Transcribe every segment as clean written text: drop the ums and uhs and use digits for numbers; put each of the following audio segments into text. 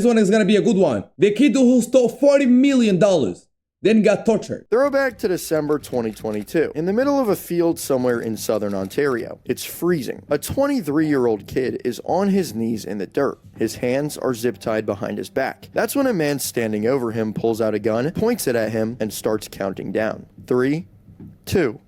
This one is gonna be a good one. The kid who stole $40 million, then got tortured. Throwback to December 2022. In the middle of a field somewhere in southern Ontario. It's freezing. A 23-year-old kid is on his knees in the dirt. His hands are zip-tied behind his back. That's when a man standing over him pulls out a gun, points it at him, and starts counting down. 3, 2,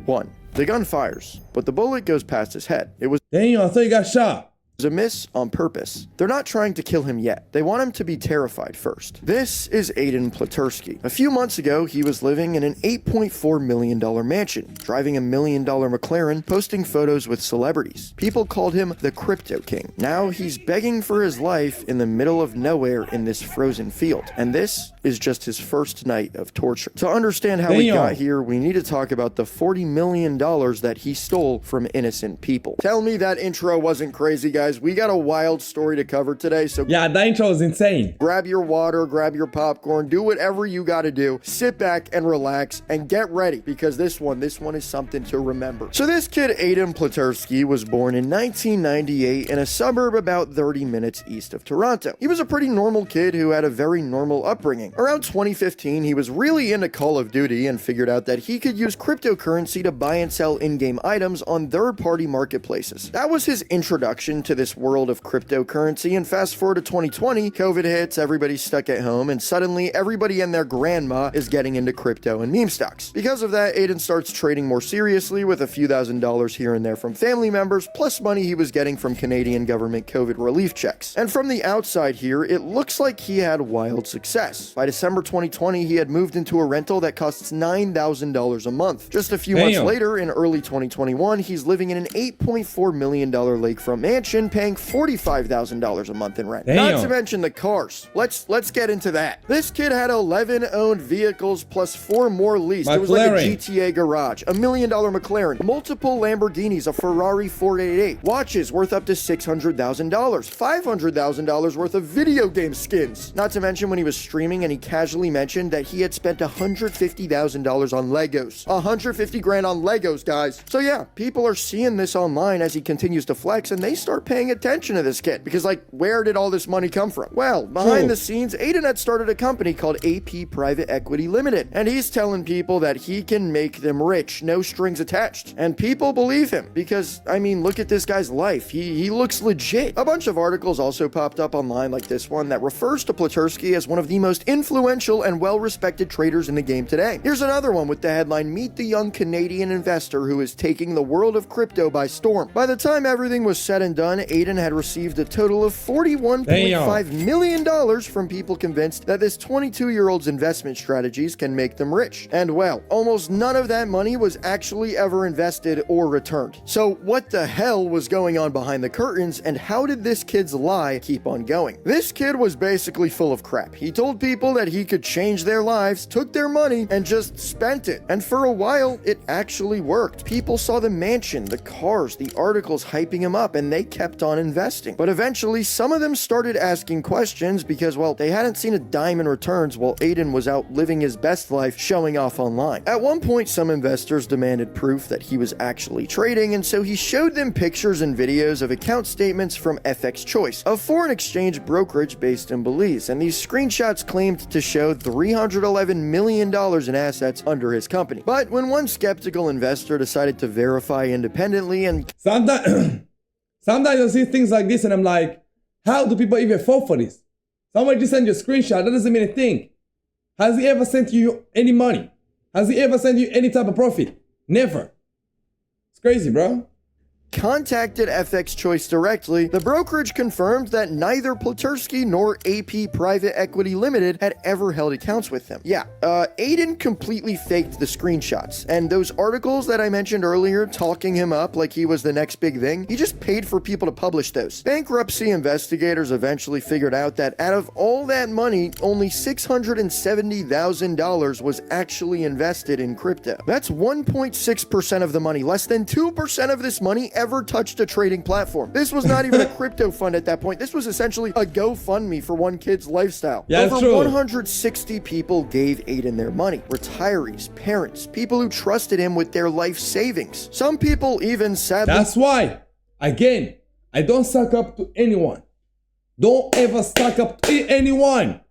1. The gun fires, but the bullet goes past his head. It was Damn, I thought you got shot. a miss on purpose. They're not trying to kill him yet. They want him to be terrified first. This is Aiden Platursky. A few months ago, he was living in an $8.4 million mansion, driving a $1 million McLaren, posting photos with celebrities. People called him the Crypto King. Now he's begging for his life in the middle of nowhere in this frozen field. And this is just his first night of torture. To understand how we got here, we need to talk about the $40 million that he stole from innocent people. Tell me that intro wasn't crazy, guys. We got a wild story to cover today, so Yeah, the intro is insane. grab your water, grab your popcorn, do whatever you gotta do. Sit back and relax and get ready, because this one is something to remember. So this kid, Aiden Platursky, was born in 1998 in a suburb about 30 minutes east of Toronto. He was a pretty normal kid who had a very normal upbringing. Around 2015, he was really into Call of Duty and figured out that he could use cryptocurrency to buy and sell in-game items on third-party marketplaces. That was his introduction to this world of cryptocurrency, and fast forward to 2020, COVID hits, everybody's stuck at home, and suddenly everybody and their grandma is getting into crypto and meme stocks. Because of that, Aiden starts trading more seriously with a few $1,000s here and there from family members, plus money he was getting from Canadian government COVID relief checks. And from the outside here, it looks like he had wild success. By December 2020, he had moved into a rental that costs $9,000 a month. Just a few months later, in early 2021, he's living in an $8.4 million lakefront mansion, paying $45,000 a month in rent. Not to mention the cars. Let's get into that. This kid had 11 owned vehicles plus 4 more leased. It was like a GTA garage, a $1 million McLaren, multiple Lamborghinis, a Ferrari 488, watches worth up to $600,000, $500,000 worth of video game skins. Not to mention when he was streaming and he casually mentioned that he had spent $150,000 on Legos. 150 grand on Legos, guys. So yeah, people are seeing this online as he continues to flex, and they start paying attention to this kid, because like, where did all this money come from? Well, behind the scenes, Aiden had started a company called AP Private Equity Limited, and he's telling people that he can make them rich, no strings attached. And people believe him, because, I mean, look at this guy's life. He looks legit. A bunch of articles also popped up online, like this one, that refers to Platursky as one of the most influential and well-respected traders in the game today. Here's another one with the headline, "Meet the young Canadian investor who is taking the world of crypto by storm." By the time everything was said and done, Aiden had received a total of $41.5 million from people convinced that this 22-year-old's investment strategies can make them rich. And well, almost none of that money was actually ever invested or returned. So what the hell was going on behind the curtains, and how did this kid's lie keep on going? This kid was basically full of crap. He told people that he could change their lives, took their money, and just spent it. And for a while, it actually worked. People saw the mansion, the cars, the articles hyping him up, and they kept on investing. But eventually, some of them started asking questions because, well, they hadn't seen a dime in returns while Aiden was out living his best life showing off online. At one point, some investors demanded proof that he was actually trading, and so he showed them pictures and videos of account statements from FX Choice, a foreign exchange brokerage based in Belize, and these screenshots claimed to show $311 million in assets under his company. But when one skeptical investor decided to verify independently and Sometimes I see things like this and I'm like, how do people even fall for this? Somebody just sent you a screenshot, that doesn't mean a thing. Has he ever sent you any money? Has he ever sent you any type of profit? Never. It's crazy, bro. contacted FX Choice directly, the brokerage confirmed that neither Platursky nor AP Private Equity Limited had ever held accounts with him. Yeah, Aiden completely faked the screenshots, and those articles that I mentioned earlier talking him up like he was the next big thing, he just paid for people to publish those. Bankruptcy investigators eventually figured out that out of all that money, only $670,000 was actually invested in crypto. That's 1.6% of the money. Less than 2% of this money ever touched a trading platform. This was not even a crypto fund at that point. This was essentially a GoFundMe for one kid's lifestyle. Yeah, Over true. 160 people gave Aiden their money. Retirees, parents, people who trusted him with their life savings. Some people even sadly... That's why, again, I don't suck up to anyone. Don't ever suck up to anyone.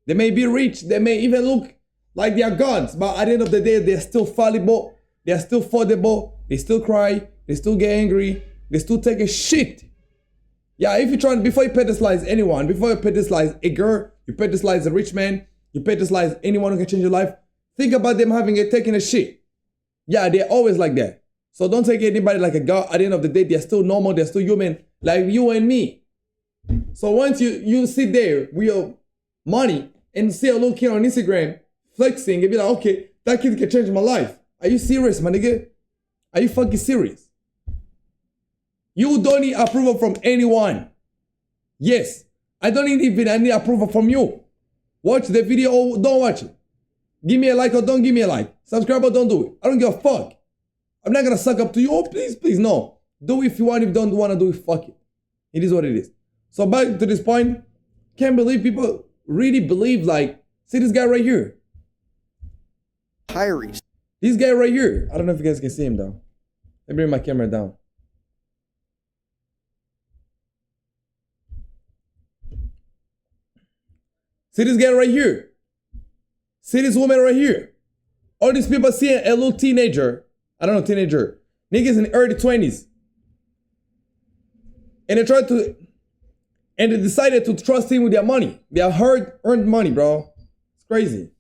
They may be rich, they may even look like they are gods, but at the end of the day, they're still fallible, they're still fallible, they still cry, they still get angry, they still take a shit. Yeah, if you're trying, before you pedestalize anyone, before you pedestalize a girl, you pedestalize a rich man, you pedestalize anyone who can change your life, think about them taking a shit. Yeah, they're always like that. So don't take anybody like a god. At the end of the day, they're still normal, they're still human, like you and me. So once you sit there with your money and see a little kid on Instagram flexing and be like, okay, that kid can change my life. Are you serious, my nigga? Are you fucking serious? You don't need approval from anyone. Yes, I don't need any approval from you. Watch the video or don't watch it. Give me a like or don't give me a like. Subscribe or don't do it. I don't give a fuck. I'm not gonna suck up to you. Oh, please, please, no. Do it if you want. If you don't want to do it, fuck it. It is what it is. So back to this point, can't believe people really believe, like, see this guy right here. Tyrese. This guy right here. I don't know if you guys can see him though. Let me bring my camera down. See this guy right here. See this woman right here. All these people see a little teenager. I don't know, teenager. Niggas in the early 20s. And they decided to trust him with their money. Their hard-earned money, bro. It's crazy.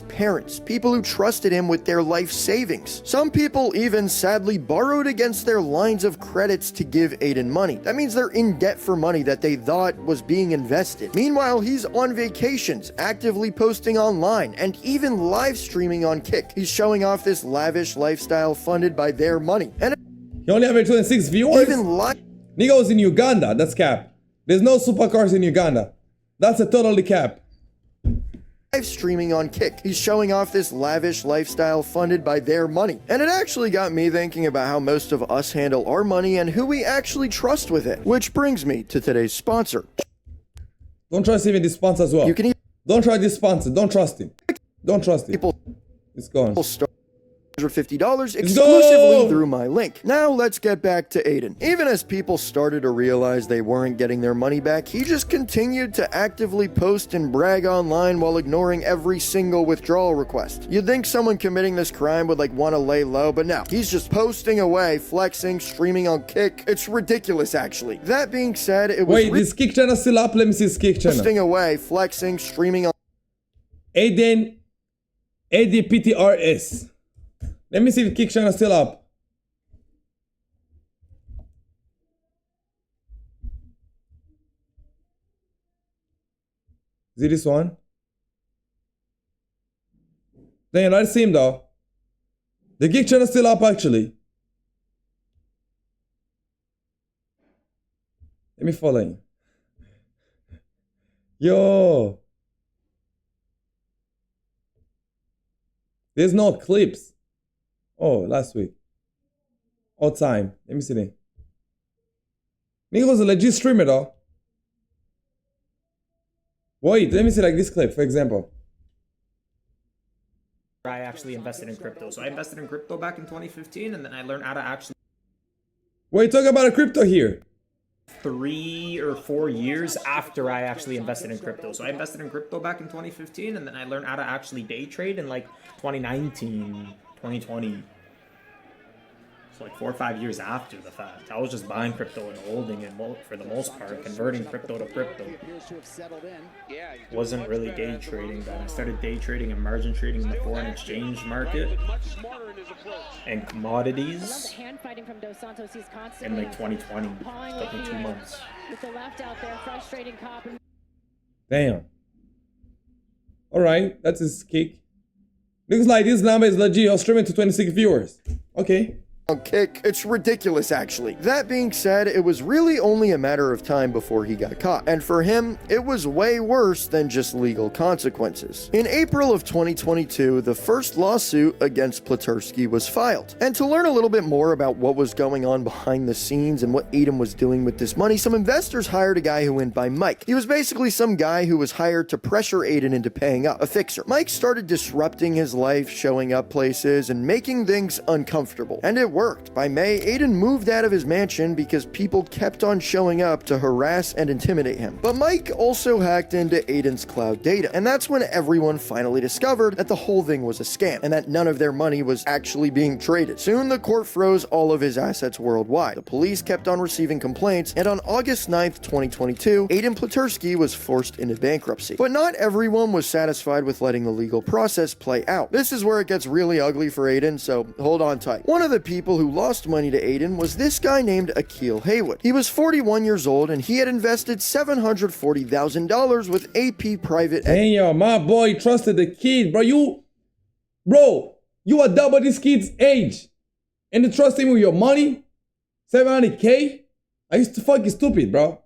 Parents, people who trusted him with their life savings. Some people even sadly borrowed against their lines of credits to give Aiden money. That means they're in debt for money that they thought was being invested. Meanwhile, he's on vacations, actively posting online, and even live streaming on Kick. He's showing off this lavish lifestyle funded by their money. And he only have 26 viewers? Nigga was in Uganda, that's cap. There's no supercars in Uganda. That's a totally cap. Live streaming on Kick. He's showing off this lavish lifestyle funded by their money. And it actually got me thinking about how most of us handle our money and who we actually trust with it. Which brings me to today's sponsor. Don't trust even this sponsor as well. Don't try this sponsor. Don't trust him. Don't trust him. It's gone. $50 exclusively through my link. Now let's get back to Aiden. Even as people started to realize they weren't getting their money back, he just continued to actively post and brag online while ignoring every single withdrawal request. You'd think someone committing this crime would want to lay low, but no. He's just posting away, flexing, streaming on Kick. It's ridiculous, actually. That being said, it was— Wait, this Kick channel still up? Let me see his Kick channel. Posting away, flexing, streaming on Aiden ADPTRS. Let me see if the Kick channel is still up. Is it this one? Damn, I see him though. The Kick channel is still up actually. Let me follow him. Yo. There's no clips. Oh, last week. All time. Let me see that. Nigga was a legit streamer though. Wait, let me see this clip, for example. I actually invested in crypto. So I invested in crypto back in 2015, and then I learned how to actually— Wait, talk about a crypto here. 3 or 4 years after I actually invested in crypto. So I invested in crypto back in 2015, and then I learned how to actually day trade in 2019, 2020. So 4 or 5 years after the fact. I was just buying crypto and holding it for the most part, converting crypto to crypto. Wasn't really day trading then. I started day trading and margin trading in the foreign exchange market and commodities in 2020. It took me 2 months. Damn. Alright, that's his Kick. Looks like this number is legit. I'll stream it to 26 viewers. Okay. On Kick. It's ridiculous, actually. That being said, it was really only a matter of time before he got caught. And for him, it was way worse than just legal consequences. In April of 2022, the first lawsuit against Platursky was filed. And to learn a little bit more about what was going on behind the scenes and what Aiden was doing with this money, some investors hired a guy who went by Mike. He was basically some guy who was hired to pressure Aiden into paying up, a fixer. Mike started disrupting his life, showing up places, and making things uncomfortable. And it worked. By May, Aiden moved out of his mansion because people kept on showing up to harass and intimidate him. But Mike also hacked into Aiden's cloud data, and that's when everyone finally discovered that the whole thing was a scam and that none of their money was actually being traded. Soon, the court froze all of his assets worldwide. The police kept on receiving complaints, and on August 9th, 2022, Aiden Platursky was forced into bankruptcy. But not everyone was satisfied with letting the legal process play out. This is where it gets really ugly for Aiden, so hold on tight. One of the people who lost money to Aiden was this guy named Gael Haywood. He was 41 years old, and he had invested $740,000 with AP Private Equity. Hey, yo, my boy trusted the kid, bro. You are double this kid's age. And you trust him with your money? 700K? I used to fucking stupid, bro.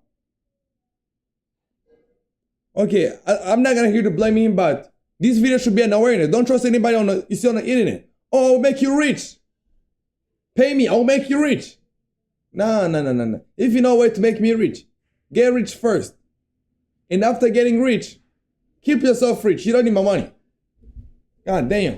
Okay, I'm not gonna here to blame him, but this video should be an awareness. Don't trust anybody you see on the internet. Oh, I'll make you rich. Pay me, I'll make you rich. No. If you know a way to make me rich, get rich first. And after getting rich, keep yourself rich. You don't need my money. God damn.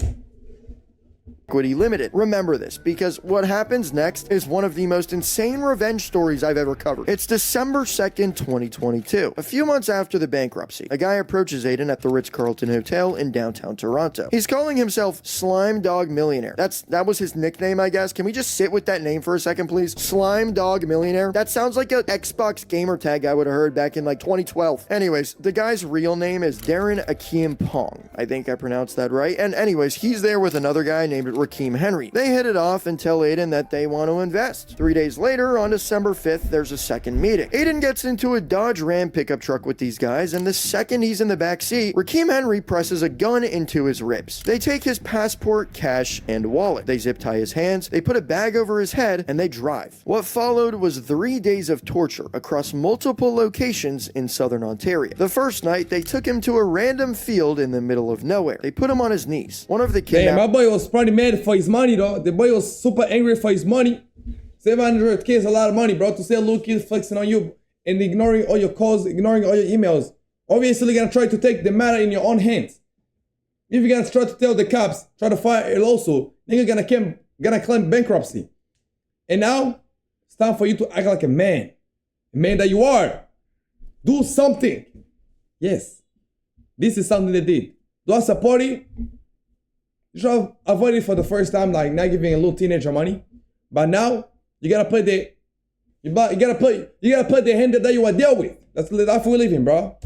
Limited. Remember this, because what happens next is one of the most insane revenge stories I've ever covered. It's December 2nd, 2022. A few months after the bankruptcy, a guy approaches Aiden at the Ritz-Carlton Hotel in downtown Toronto. He's calling himself Slime Dog Millionaire. That was his nickname, I guess. Can we just sit with that name for a second, please? Slime Dog Millionaire? That sounds like an Xbox gamer tag I would have heard back in like 2012. Anyways, the guy's real name is Darren Akeem Pong. I think I pronounced that right. And anyways, he's there with another guy named Rakeem Henry. They hit it off and tell Aiden that they want to invest. 3 days later, on December 5th, there's a second meeting. Aiden gets into a Dodge Ram pickup truck with these guys, and the second he's in the back seat, Rakeem Henry presses a gun into his ribs. They take his passport, cash, and wallet. They zip tie his hands, they put a bag over his head, and they drive. What followed was 3 days of torture across multiple locations in southern Ontario. The first night, they took him to a random field in the middle of nowhere. They put him on his knees. One of the Damn, my boy was probably mad for his money, though. The boy was super angry for his money. 700K is a lot of money, bro. To see a little kid flexing on you and ignoring all your calls, ignoring all your emails. Obviously, you're gonna try to take the matter in your own hands. If you're gonna try to tell the cops, try to file a lawsuit, then you're gonna claim bankruptcy. And now, it's time for you to act like a man that you are. Do something. Yes, this is something they did. Do I support it? You should have avoided it for the first time, like not giving a little teenager money. But now you gotta play you gotta play the hand that you are dealt with. That's the life we live in, bro.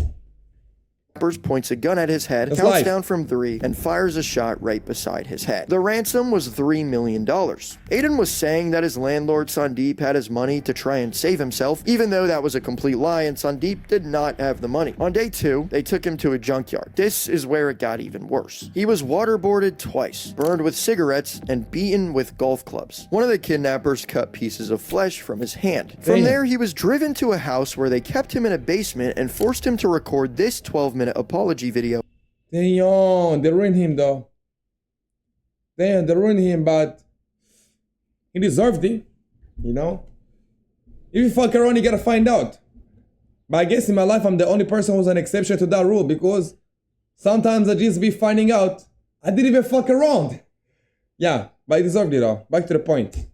Points a gun at his head, That's counts life. down from 3, and fires a shot right beside his head. The ransom was $3 million. Aiden was saying that his landlord Sandeep had his money to try and save himself, even though that was a complete lie and Sandeep did not have the money. On day 2, they took him to a junkyard. This is where it got even worse. He was waterboarded twice, burned with cigarettes, and beaten with golf clubs. One of the kidnappers cut pieces of flesh from his hand. From there, he was driven to a house where they kept him in a basement and forced him to record this 12-minute apology video. Damn, they ruined him though. Damn, they ruined him, but he deserved it, you know? If you fuck around, you gotta find out. But I guess in my life, I'm the only person who's an exception to that rule, because sometimes I just be finding out I didn't even fuck around. Yeah, but I deserved it all. Back to the point.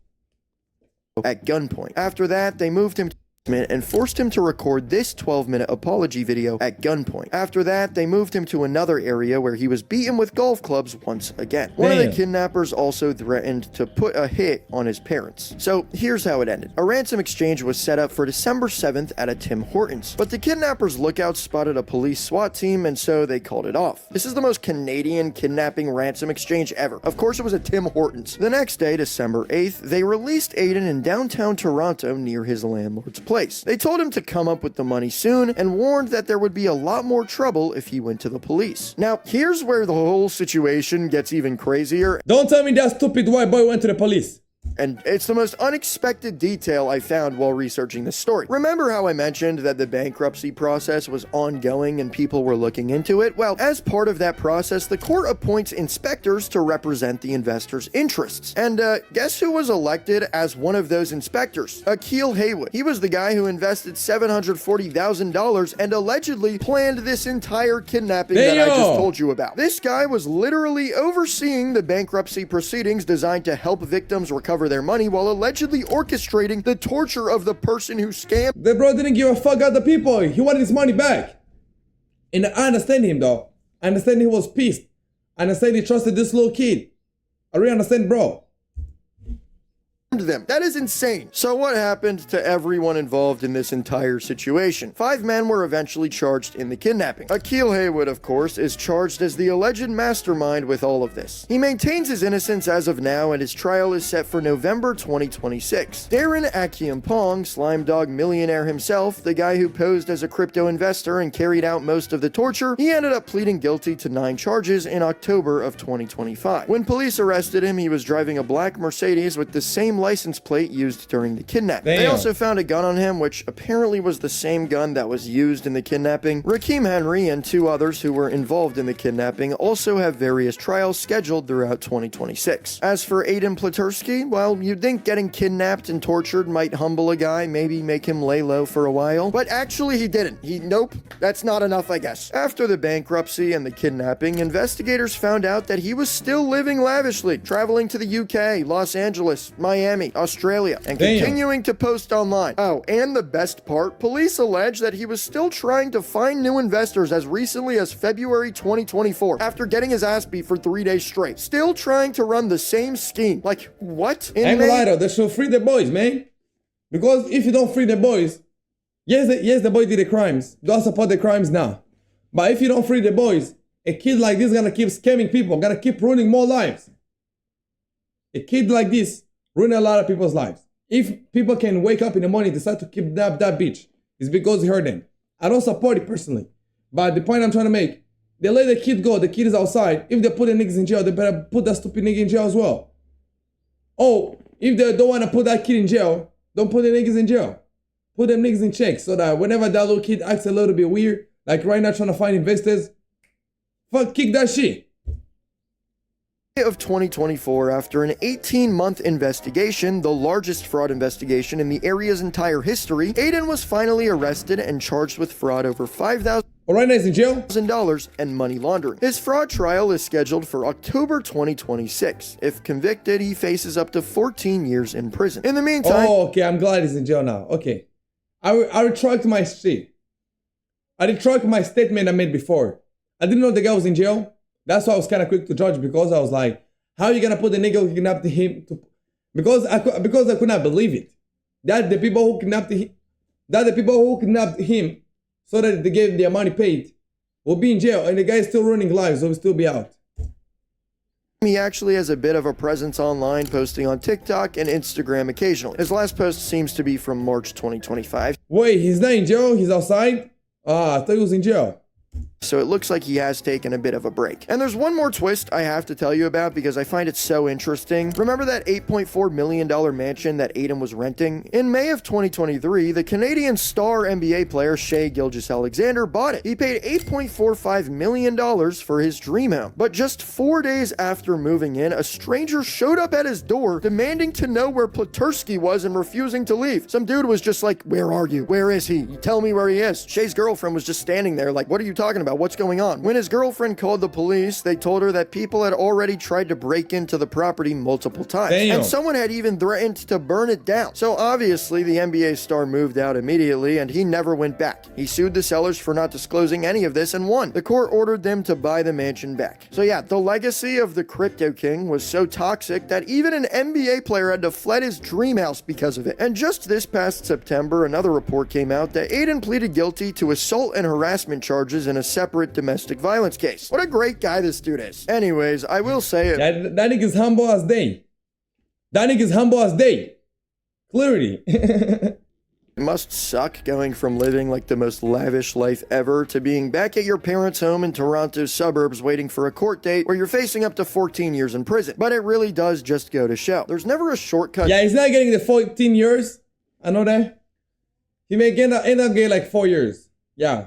At gunpoint. After that, they moved him to and forced him to record this 12-minute apology video at gunpoint. After that, they moved him to another area where he was beaten with golf clubs once again. One of the kidnappers also threatened to put a hit on his parents. So here's how it ended. A ransom exchange was set up for December 7th at a Tim Hortons, but the kidnappers' lookout spotted a police SWAT team, and so they called it off. This is the most Canadian kidnapping ransom exchange ever. Of course, it was a Tim Hortons. The next day, December 8th, they released Aiden in downtown Toronto near his landlord's place. They told him to come up with the money soon and warned that there would be a lot more trouble if he went to the police. Now, here's where the whole situation gets even crazier. Don't tell me that stupid white boy went to the police. And it's the most unexpected detail I found while researching this story. Remember how I mentioned that the bankruptcy process was ongoing and people were looking into it? Well, as part of that process, the court appoints inspectors to represent the investors' interests. And guess who was elected as one of those inspectors? Gael Haywood. He was the guy who invested $740,000 and allegedly planned this entire kidnapping that I just told you about. This guy was literally overseeing the bankruptcy proceedings designed to help victims recover recover their money while allegedly orchestrating the torture of the person who scammed. The bro didn't give a fuck about the people. He wanted his money back. And I understand him though. I understand he was pissed. I understand he trusted this little kid. I really understand, bro. Them. That is insane. So what happened to everyone involved in this entire situation? 5 men were eventually charged in the kidnapping. Akil Haywood, of course, is charged as the alleged mastermind with all of this. He maintains his innocence as of now, and his trial is set for November 2026. Darren Akiampong, Slime Dog millionaire himself, the guy who posed as a crypto investor and carried out most of the torture, he ended up pleading guilty to 9 charges in October of 2025. When police arrested him, he was driving a black Mercedes with the same license plate used during the kidnapping. They also found a gun on him, which apparently was the same gun that was used in the kidnapping. Rakeem Henry and 2 others who were involved in the kidnapping also have various trials scheduled throughout 2026. As for Aiden Platursky, well, you'd think getting kidnapped and tortured might humble a guy, maybe make him lay low for a while, but actually he didn't. Nope, that's not enough, I guess. After the bankruptcy and the kidnapping, investigators found out that he was still living lavishly, traveling to the UK, Los Angeles, Miami, Australia, and continuing to post online. Oh, and the best part, police allege that he was still trying to find new investors as recently as February 2024, after getting his ass beat for 3 days straight. Still trying to run the same scheme. Like, what? Ain't gonna lie though, they should free the boys, man. Because if you don't free the boys, yes, the boy did the crimes. Don't support the crimes now. But if you don't free the boys, a kid like this is gonna keep scamming people, gonna keep ruining more lives. A kid like this ruin a lot of people's lives. If people can wake up in the morning and decide to kidnap that bitch, it's because he hurt them. I don't support it personally. But the point I'm trying to make, they let the kid go, the kid is outside. If they put the niggas in jail, they better put that stupid nigga in jail as well. Oh, if they don't want to put that kid in jail, don't put the niggas in jail. Put them niggas in check so that whenever that little kid acts a little bit weird, like right now trying to find investors, fuck, kick that shit. Of 2024, after an 18-month investigation, the largest fraud investigation in the area's entire history, Aiden was finally arrested and charged with fraud over $5,000 right now he's in jail and money laundering. His fraud trial is scheduled for October 2026. If convicted, he faces up to 14 years in prison. In the meantime... Oh, okay, I'm glad he's in jail now. Okay. I retract my shit. I retract my statement I made before. I didn't know the guy was in jail. That's why I was kind of quick to judge, because I was like, how are you going to put the nigga who kidnapped him to... Because I could not believe it. That the people who kidnapped him so that they gave their money paid will be in jail, and the guy is still running lives, so he'll still be out. He actually has a bit of a presence online, posting on TikTok and Instagram occasionally. His last post seems to be from March 2025. Wait, he's not in jail? He's outside? Ah, I thought he was in jail. So it looks like he has taken a bit of a break. And there's one more twist I have to tell you about because I find it so interesting. Remember that $8.4 million mansion that Aiden was renting? In May of 2023, the Canadian star NBA player Shai Gilgeous-Alexander bought it. He paid $8.45 million for his dream home. But just 4 days after moving in, a stranger showed up at his door demanding to know where Platursky was and refusing to leave. Some dude was just like, "Where are you? Where is he? Tell me where he is." Shai's girlfriend was just standing there like, "What are you talking about? What's going on?" When his girlfriend called the police, they told her that people had already tried to break into the property multiple times. Damn. And someone had even threatened to burn it down. So obviously the NBA star moved out immediately and he never went back. He sued the sellers for not disclosing any of this and won. The court ordered them to buy the mansion back. So yeah, the legacy of the Crypto King was so toxic that even an NBA player had to fled his dream house because of it. And just this past September, another report came out that Aiden pleaded guilty to assault and harassment charges in a separate domestic violence case. What a great guy this dude is. Anyways, I will say it. That nigga's humble as day. That nigga's humble as day. Clearly. It must suck going from living like the most lavish life ever to being back at your parents' home in Toronto's suburbs waiting for a court date where you're facing up to 14 years in prison. But it really does just go to show. There's never a shortcut. Yeah, he's not getting the 14 years. I know that. He may end up getting like 4 years. Yeah.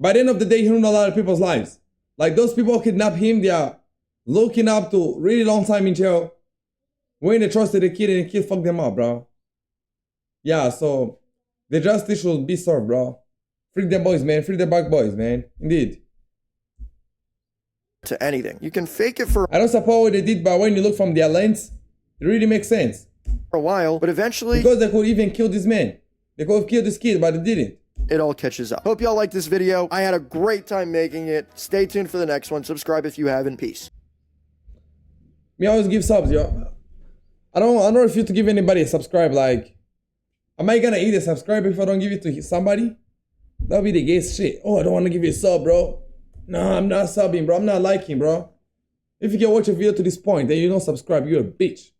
By the end of the day, he ruined a lot of people's lives. Like those people who kidnap him, they are looking up to really long time in jail. When they trusted the kid and the kid fucked them up, bro. Yeah, so the justice should be served, bro. Free the boys, man. Free the black boys, man. Indeed. To anything. You can fake it for... I don't support what they did, but when you look from their lens, It really makes sense. For a while, but eventually Because they could even kill this man. They could have killed this kid, but they didn't. it all catches up. Hope y'all liked this video. I had a great time making it. Stay tuned for the next one. Subscribe if you haven't. Peace. Me always give subs, yo. I don't refuse to give anybody a subscribe. Like, am I gonna eat a subscribe if I don't give it to somebody? That'll be the gayest shit. Oh, I don't want to give you a sub, bro. Nah, I'm not subbing, bro. I'm not liking, bro. If you can watch a video to this point, then you don't subscribe, you're a bitch.